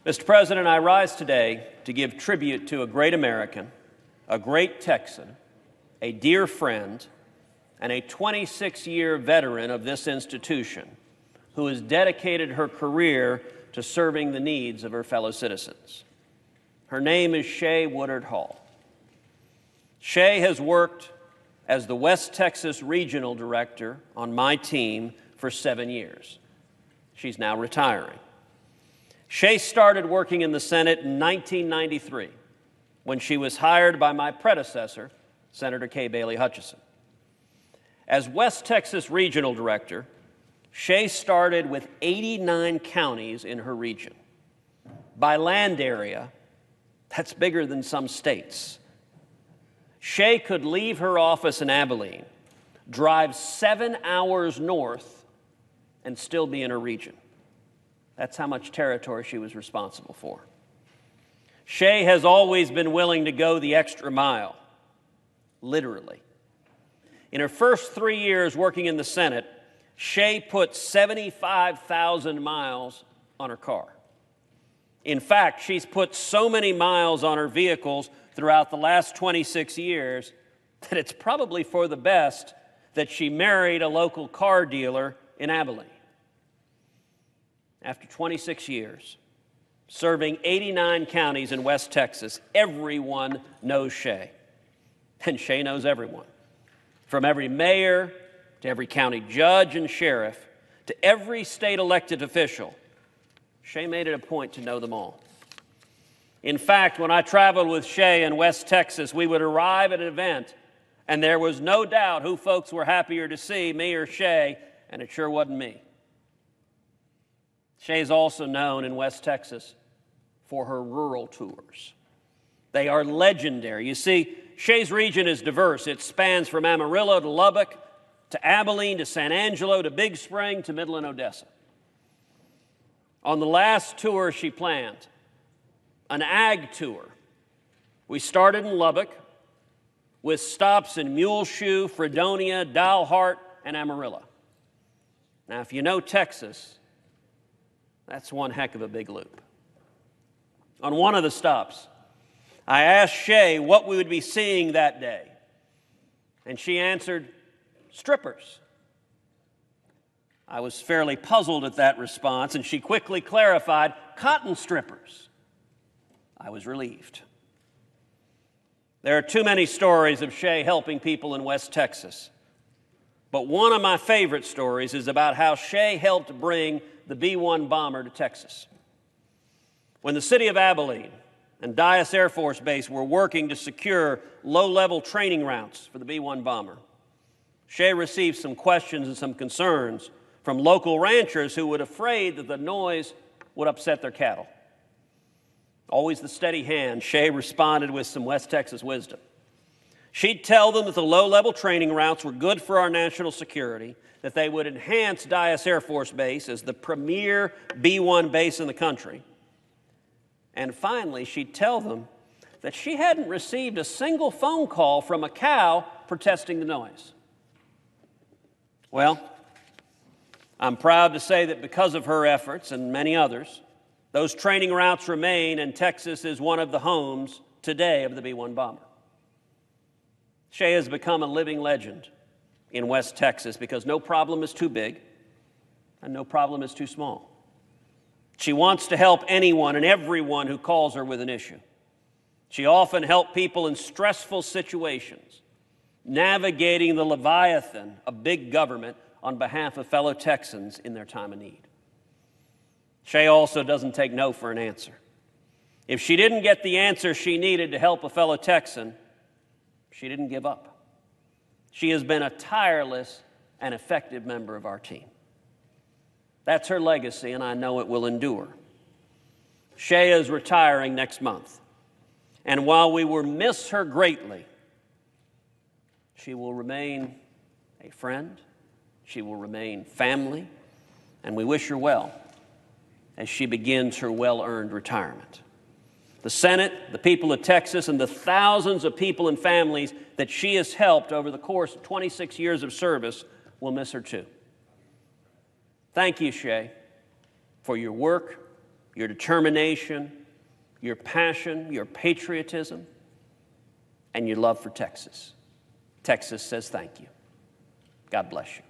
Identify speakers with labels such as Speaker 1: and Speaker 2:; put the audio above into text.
Speaker 1: Mr. President, I rise today to give tribute to a great American, a great Texan, a dear friend, and a 26-year veteran of this institution who has dedicated her career to serving the needs of her fellow citizens. Her name is Shea Woodard Hall. Shea has worked as the West Texas Regional Director on my team for 7 years. She's now retiring. Shea started working in the Senate in 1993 when she was hired by my predecessor, Senator Kay Bailey Hutchison. As West Texas Regional Director, Shea started with 89 counties in her region. By land area, that's bigger than some states. Shea could leave her office in Abilene, drive 7 hours north, and still be in her region. That's how much territory she was responsible for. Shea has always been willing to go the extra mile, literally. In her first 3 years working in the Senate, Shea put 75,000 miles on her car. In fact, she's put so many miles on her vehicles throughout the last 26 years that it's probably for the best that she married a local car dealer in Abilene. After 26 years, serving 89 counties in West Texas, everyone knows Shea. And Shea knows everyone. From every mayor to every county judge and sheriff to every state elected official, Shea made it a point to know them all. In fact, when I traveled with Shea in West Texas, we would arrive at an event, and there was no doubt who folks were happier to see, me or Shea, and it sure wasn't me. Shea is also known in West Texas for her rural tours. They are legendary. You see, Shea's region is diverse. It spans from Amarillo to Lubbock, to Abilene, to San Angelo, to Big Spring, to Midland, Odessa. On the last tour she planned, an ag tour, we started in Lubbock with stops in Muleshoe, Fredonia, Dalhart, and Amarillo. Now, if you know Texas, that's one heck of a big loop. On one of the stops, I asked Shea what we would be seeing that day, and she answered, strippers. I was fairly puzzled at that response, and she quickly clarified, cotton strippers. I was relieved. There are too many stories of Shea helping people in West Texas, but one of my favorite stories is about how Shea helped bring the B-1 bomber to Texas. When the city of Abilene and Dyess Air Force Base were working to secure low-level training routes for the B-1 bomber, Shea received some questions and some concerns from local ranchers who were afraid that the noise would upset their cattle. Always the steady hand, Shea responded with some West Texas wisdom. She'd tell them that the low-level training routes were good for our national security, that they would enhance Dyess Air Force Base as the premier B-1 base in the country. And finally, she'd tell them that she hadn't received a single phone call from a cow protesting the noise. Well, I'm proud to say that because of her efforts and many others, those training routes remain, and Texas is one of the homes today of the B-1 bomber. Shea has become a living legend in West Texas because no problem is too big and no problem is too small. She wants to help anyone and everyone who calls her with an issue. She often helped people in stressful situations, navigating the leviathan of big government on behalf of fellow Texans in their time of need. Shea also doesn't take no for an answer. If she didn't get the answer she needed to help a fellow Texan, she didn't give up. She has been a tireless and effective member of our team. That's her legacy, and I know it will endure. Shea is retiring next month, and while we will miss her greatly, she will remain a friend, she will remain family, and we wish her well as she begins her well-earned retirement. The Senate, the people of Texas, and the thousands of people and families that she has helped over the course of 26 years of service will miss her too. Thank you, Shea, for your work, your determination, your passion, your patriotism, and your love for Texas. Texas says thank you. God bless you.